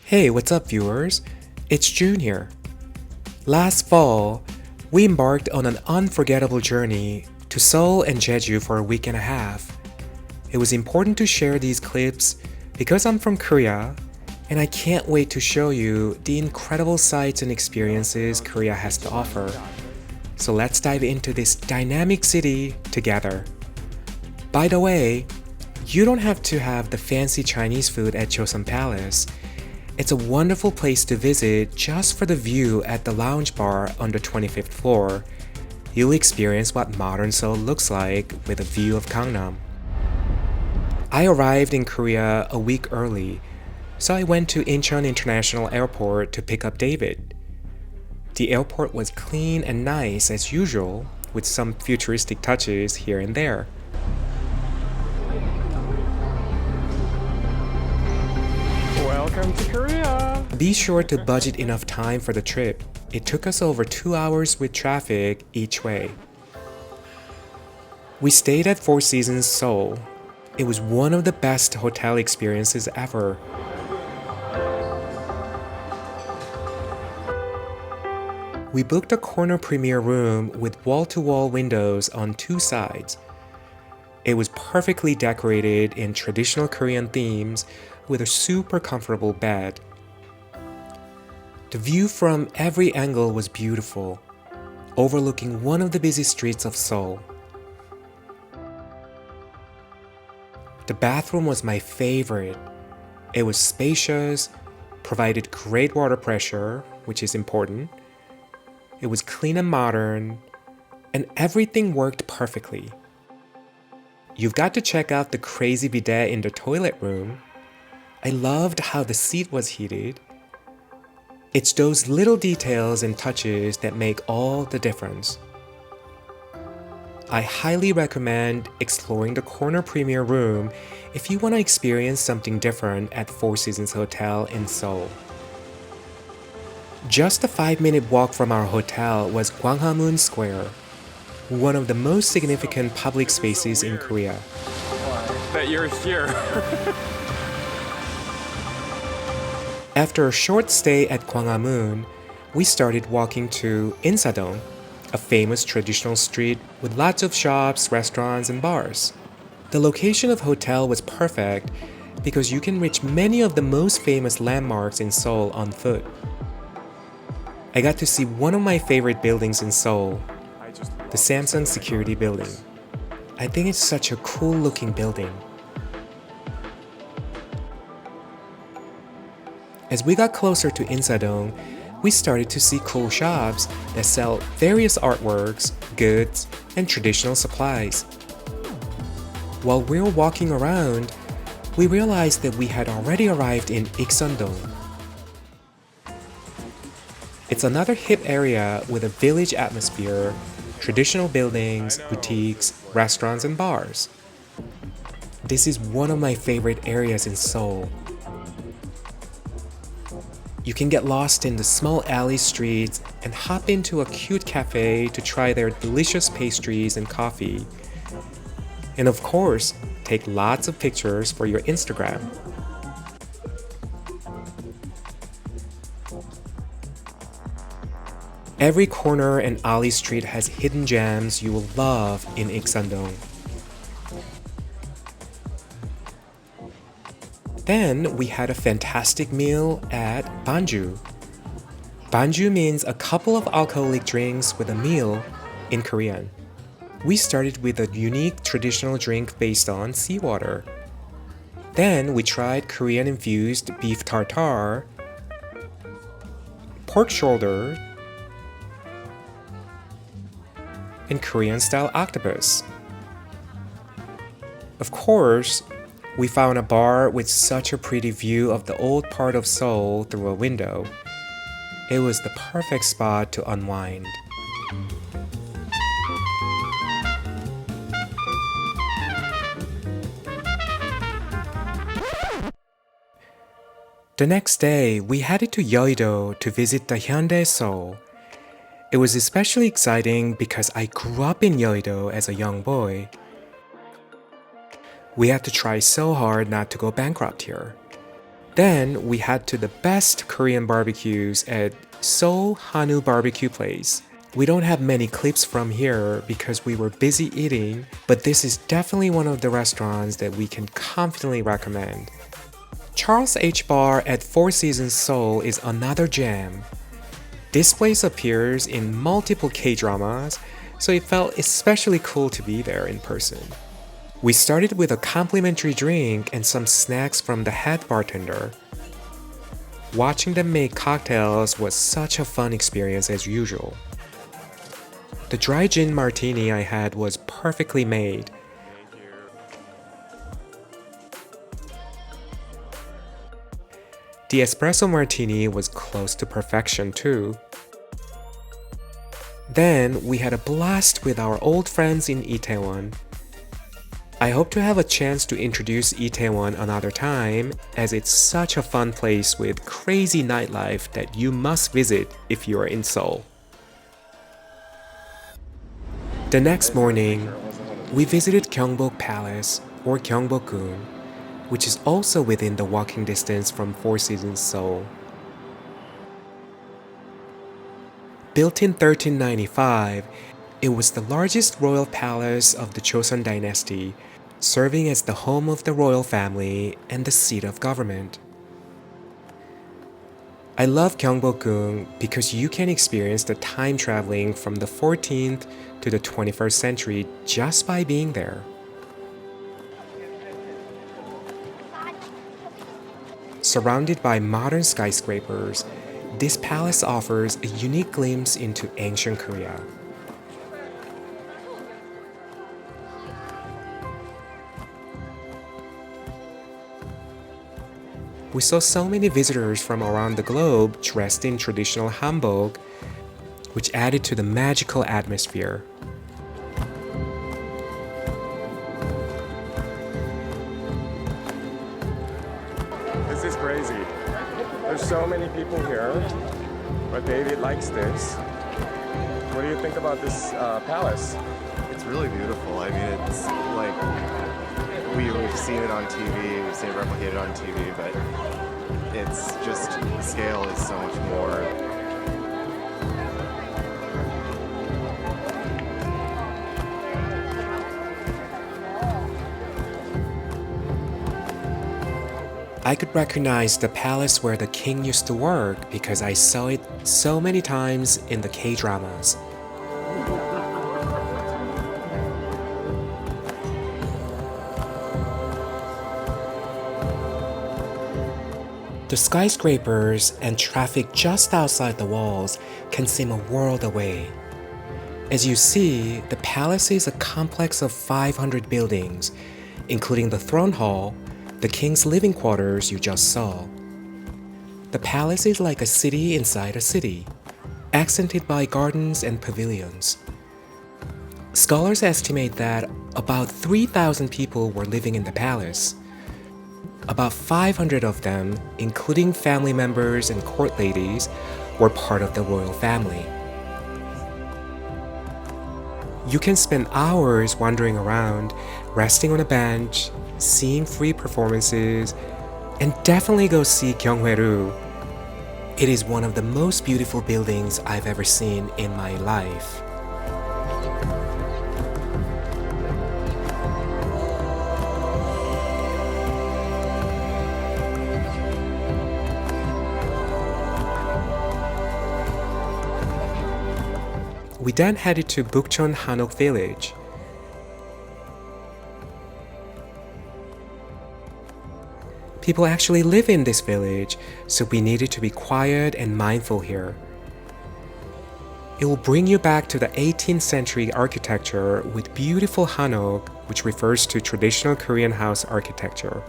Hey, what's up, viewers? It's June here. Last fall, we embarked on an unforgettable journey to Seoul and Jeju for a week and a half. It was important to share these clips because I'm from Korea and I can't wait to show you the incredible sights and experiences Korea has to offer. So let's dive into this dynamic city together. By the way, you don't have to have the fancy Chinese food at Josun Palace. It's a wonderful place to visit just for the view at the lounge bar on the 25th floor. You'll experience what modern Seoul looks like with a view of Gangnam. I arrived in Korea a week early, so I went to Incheon International Airport to pick up David. The airport was clean and nice as usual, with some futuristic touches here and there. Welcome to Korea! Be sure to budget enough time for the trip. It took us over 2 hours with traffic each way. We stayed at Four Seasons Seoul. It was one of the best hotel experiences ever. We booked a corner premier room with wall-to-wall windows on two sides. It was perfectly decorated in traditional Korean themes with a super comfortable bed. The view from every angle was beautiful, overlooking one of the busy streets of Seoul. The bathroom was my favorite. It was spacious, provided great water pressure, which is important. It was clean and modern, and everything worked perfectly. You've got to check out the crazy bidet in the toilet room. I loved how the seat was heated. It's those little details and touches that make all the difference. I highly recommend exploring the corner premier room if you want to experience something different at Four Seasons Hotel in Seoul. Just a 5-minute walk from our hotel was Gwanghwamoon Square, one of the most significant public spaces in Korea. That you're here. After a short stay at Gwanghwamoon, we started walking to Insadong, a famous traditional street with lots of shops, restaurants, and bars. The location of the hotel was perfect because you can reach many of the most famous landmarks in Seoul on foot. I got to see one of my favorite buildings in Seoul, the Samsung Security Building. I think it's such a cool looking building. As we got closer to Insadong, we started to see cool shops that sell various artworks, goods, and traditional supplies. While we were walking around, we realized that we had already arrived in Iksundong. It's another hip area with a village atmosphere, traditional buildings, boutiques, restaurants, and bars. This is one of my favorite areas in Seoul. You can get lost in the small alley streets and hop into a cute cafe to try their delicious pastries and coffee. And of course, take lots of pictures for your Instagram. Every corner and alley street has hidden gems you will love in Iksundong. Then we had a fantastic meal at Banju. Banju means a couple of alcoholic drinks with a meal in Korean. We started with a unique traditional drink based on seawater. Then we tried Korean-infused beef tartare, pork shoulder, and Korean-style octopus. Of course, we found a bar with such a pretty view of the old part of Seoul through a window. It was the perfect spot to unwind. The next day, we headed to Yeouido to visit the Hyundai Seoul. It was especially exciting because I grew up in Yeouido as a young boy. We had to try so hard not to go bankrupt here. Then we head to the best Korean barbecues at Seoul Hanwoo Barbecue Place. We don't have many clips from here because we were busy eating, but this is definitely one of the restaurants that we can confidently recommend. Charles H. Bar at Four Seasons Seoul is another gem. This place appears in multiple K-dramas, so it felt especially cool to be there in person. We started with a complimentary drink and some snacks from the head bartender. Watching them make cocktails was such a fun experience as usual. The dry gin martini I had was perfectly made. The espresso martini was close to perfection too. Then we had a blast with our old friends in Itaewon. I hope to have a chance to introduce Itaewon another time, as it's such a fun place with crazy nightlife that you must visit if you are in Seoul. The next morning, we visited Gyeongbokgoong Palace, or Gyeongbokgoong, which is also within the walking distance from Four Seasons Seoul. Built in 1395, it was the largest royal palace of the Josun dynasty, serving as the home of the royal family and the seat of government. I love Gyeongbokgoong because you can experience the time traveling from the 14th to the 21st century just by being there. Surrounded by modern skyscrapers, this palace offers a unique glimpse into ancient Korea. We saw so many visitors from around the globe dressed in traditional hanbok, which added to the magical atmosphere. This is crazy. There's so many people here, but David likes this. What do you think about this palace? It's really beautiful. I mean, it's like we've seen it on TV, we've seen it replicated on TV, but it's just, the scale is so much more. I could recognize the palace where the king used to work because I saw it so many times in the K-dramas. The skyscrapers and traffic just outside the walls can seem a world away. As you see, the palace is a complex of 500 buildings, including the throne hall, the king's living quarters you just saw. The palace is like a city inside a city, accented by gardens and pavilions. Scholars estimate that about 3,000 people were living in the palace. About 500 of them, including family members and court ladies, were part of the royal family. You can spend hours wandering around, resting on a bench, seeing free performances, and definitely go see Gyeonghwamoon. It is one of the most beautiful buildings I've ever seen in my life. We then headed to Bokchon Hanok village. People actually live in this village, so we needed to be quiet and mindful here. It will bring you back to the 18th century architecture with beautiful Hanok, which refers to traditional Korean house architecture.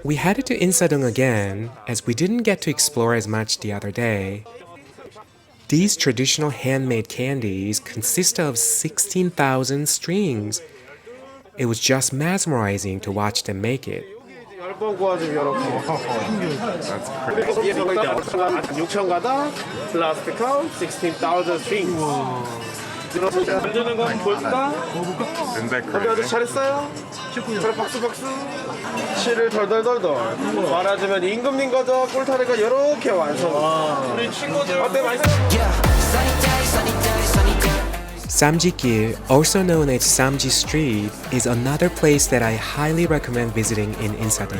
We headed to Insadong again, as we didn't get to explore as much the other day. These traditional handmade candies consist of 16,000 strings. It was just mesmerizing to watch them make it. That's crazy. 6,000가닥 플라스틱 16,000 strings. 만드는 거 한번 볼까? Isn't that 아주 crazy? 잘했어요. 잘 박수 박수. 실을 덜덜덜덜. 말하자면 임금님 거저 꿀타래가 이렇게 완성. 우리 친구들 어때 맛있어? Ssamji-gil, also known as Ssamji Street, is another place that I highly recommend visiting in Insadong.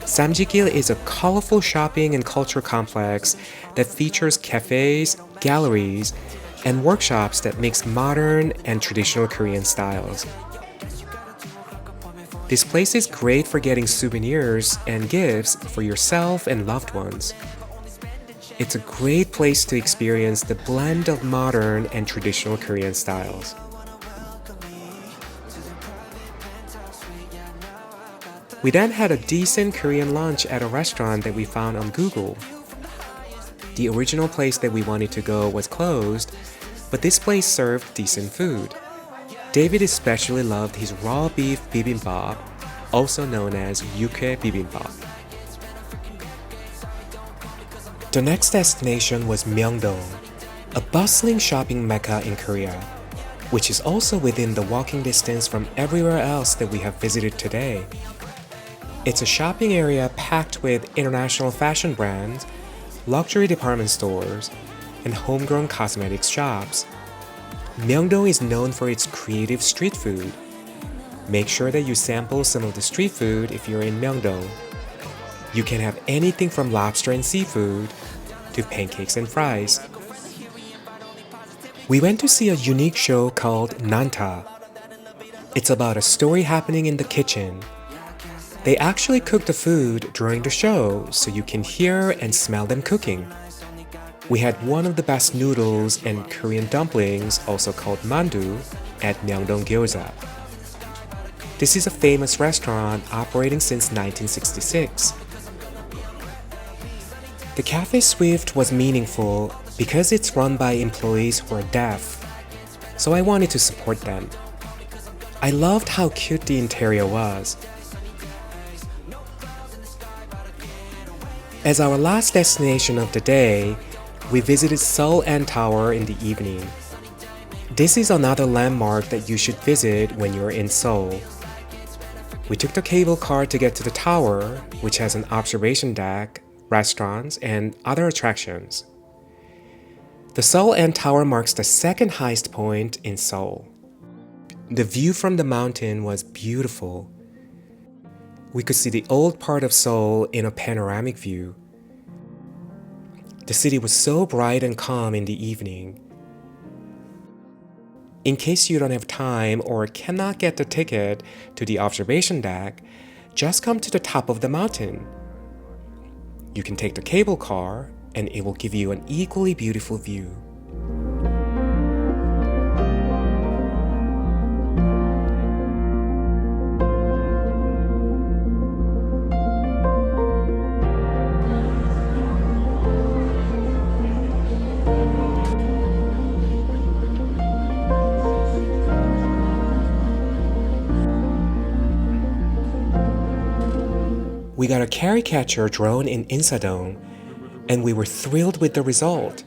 Ssamji-gil is a colorful shopping and culture complex that features cafes, galleries, and workshops that mix modern and traditional Korean styles. This place is great for getting souvenirs and gifts for yourself and loved ones. It's a great place to experience the blend of modern and traditional Korean styles. We then had a decent Korean lunch at a restaurant that we found on Google. The original place that we wanted to go was closed, but this place served decent food. David especially loved his raw beef bibimbap, also known as Yukhae bibimbap. The next destination was Myeongdong, a bustling shopping mecca in Korea, which is also within the walking distance from everywhere else that we have visited today. It's a shopping area packed with international fashion brands, luxury department stores, and homegrown cosmetics shops. Myeongdong is known for its creative street food. Make sure that you sample some of the street food if you're in Myeongdong. You can have anything from lobster and seafood to pancakes and fries. We went to see a unique show called Nanta. It's about a story happening in the kitchen. They actually cook the food during the show so you can hear and smell them cooking. We had one of the best noodles and Korean dumplings, also called mandu, at Myeongdong Gyoza. This is a famous restaurant operating since 1966. The Cafe Swift was meaningful because it's run by employees who are deaf, so I wanted to support them. I loved how cute the interior was. As our last destination of the day, we visited Seoul N Tower in the evening. This is another landmark that you should visit when you're in Seoul. We took the cable car to get to the tower, which has an observation deck, restaurants, and other attractions. The Seoul N Tower marks the second highest point in Seoul. The view from the mountain was beautiful. We could see the old part of Seoul in a panoramic view. The city was so bright and calm in the evening. In case you don't have time or cannot get the ticket to the observation deck, just come to the top of the mountain. You can take the cable car and it will give you an equally beautiful view. We got a caricature drone in Insadong, and we were thrilled with the result.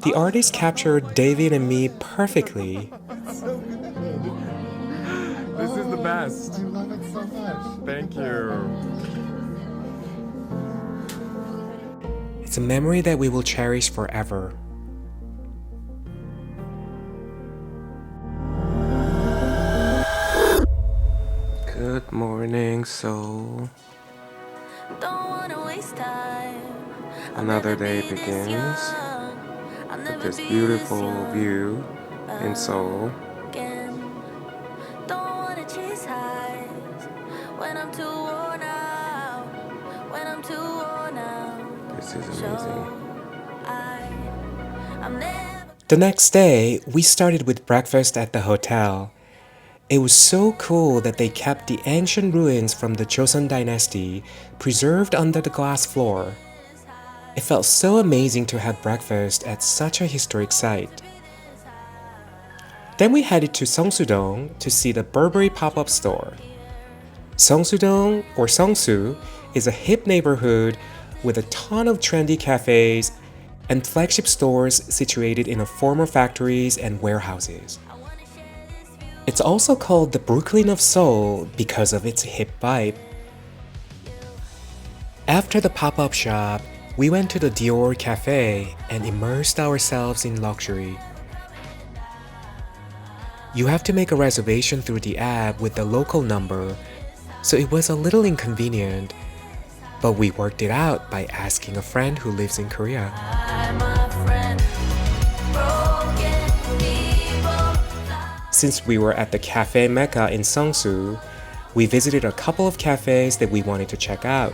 The artist captured David and me perfectly. This is the best. I love it so much. Thank you. It's a memory that we will cherish forever. Good morning, Seoul. Another day begins with this beautiful view in Seoul. This is amazing. The next day, we started with breakfast at the hotel. It was so cool that they kept the ancient ruins from the Josun dynasty preserved under the glass floor. It felt so amazing to have breakfast at such a historic site. Then we headed to Sungsoo-Dong to see the Burberry pop-up store. Sungsoo-Dong, or Sungsoo, is a hip neighborhood with a ton of trendy cafes and flagship stores situated in former factories and warehouses. It's also called the Brooklyn of Seoul because of its hip vibe. After the pop-up shop, we went to the Dior cafe and immersed ourselves in luxury. You have to make a reservation through the app with the local number, so it was a little inconvenient, but we worked it out by asking a friend who lives in Korea. Since we were at the Cafe Mecca in Sungsoo, we visited a couple of cafes that we wanted to check out.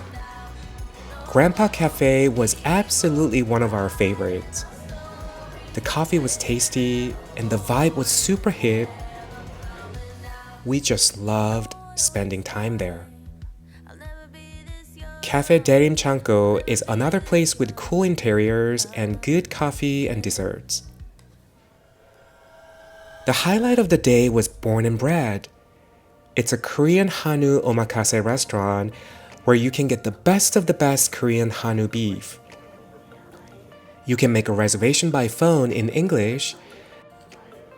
Grandpa Cafe was absolutely one of our favorites. The coffee was tasty and the vibe was super hip. We just loved spending time there. Cafe Daerim Changgo is another place with cool interiors and good coffee and desserts. The highlight of the day was Born and Bred. It's a Korean Hanwoo omakase restaurant where you can get the best of the best Korean Hanwoo beef. You can make a reservation by phone in English,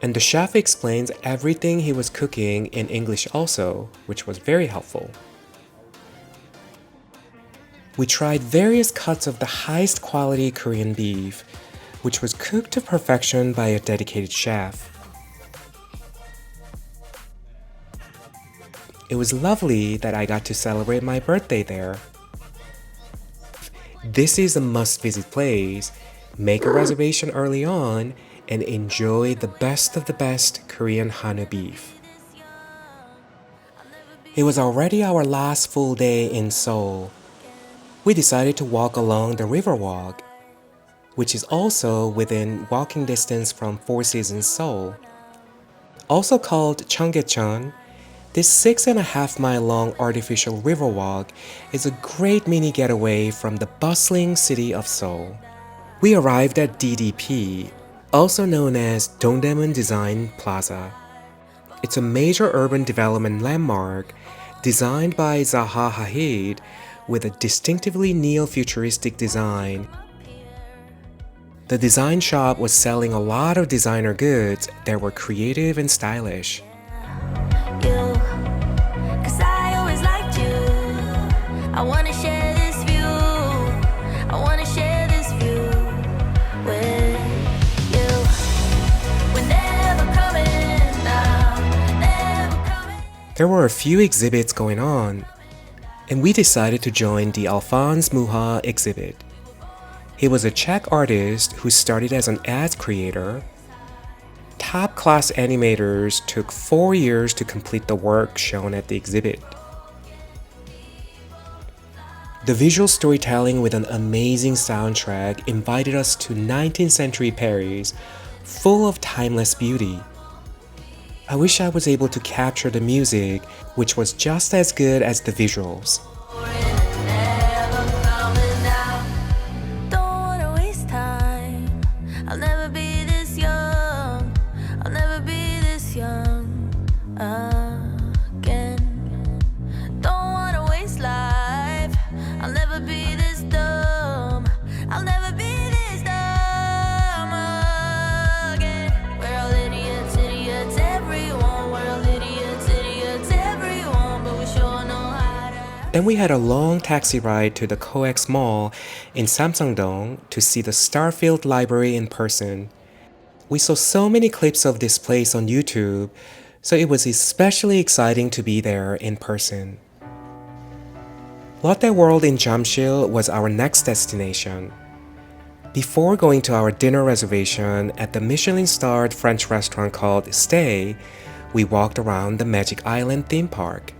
and the chef explains everything he was cooking in English also, which was very helpful. We tried various cuts of the highest quality Korean beef, which was cooked to perfection by a dedicated chef. It was lovely that I got to celebrate my birthday there. This is a must-visit place. Make a reservation early on and enjoy the best of the best Korean Hanwoo beef. It was already our last full day in Seoul. We decided to walk along the Riverwalk, which is also within walking distance from Four Seasons Seoul. Also called Chunggaechun, this 6.5-mile-long artificial riverwalk is a great mini getaway from the bustling city of Seoul. We arrived at DDP, also known as Dongdaemun Design Plaza. It's a major urban development landmark designed by Zaha Hadid with a distinctively neo-futuristic design. The design shop was selling a lot of designer goods that were creative and stylish. I wanna share this view. I wanna share this view with you. We're never coming down, never coming. There were a few exhibits going on, and we decided to join the Alphonse Muha exhibit. He was a Czech artist who started as an ads creator. Top-class animators took 4 years to complete the work shown at the exhibit. The visual storytelling with an amazing soundtrack invited us to 19th century Paris, full of timeless beauty. I wish I was able to capture the music, which was just as good as the visuals. Then we had a long taxi ride to the COEX Mall in Samsung-dong to see the Starfield Library in person. We saw so many clips of this place on YouTube, so it was especially exciting to be there in person. Lotte World in Jamsil was our next destination. Before going to our dinner reservation at the Michelin-starred French restaurant called Stay, we walked around the Magic Island theme park.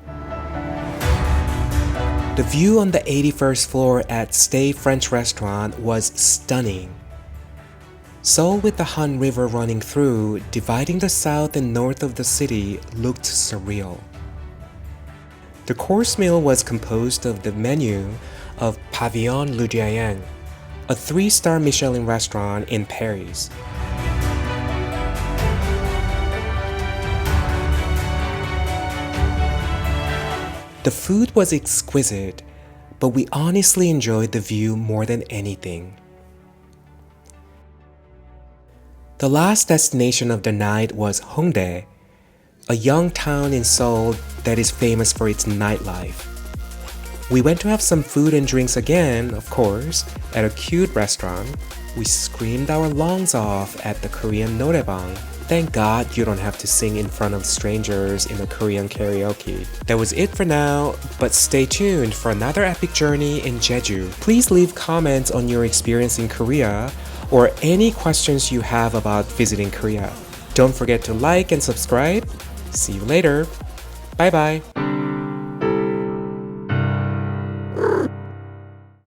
The view on the 81st floor at Stay French Restaurant was stunning. Seoul with the Han River running through, dividing the south and north of the city, looked surreal. The course meal was composed of the menu of Pavillon Le Diane, a 3-star Michelin restaurant in Paris. The food was exquisite, but we honestly enjoyed the view more than anything. The last destination of the night was Hongdae, a young town in Seoul that is famous for its nightlife. We went to have some food and drinks again, of course, at a cute restaurant. We screamed our lungs off at the Korean noraebang. Thank God you don't have to sing in front of strangers in a Korean karaoke. That was it for now, but stay tuned for another epic journey in Jeju. Please leave comments on your experience in Korea or any questions you have about visiting Korea. Don't forget to like and subscribe. See you later. Bye bye.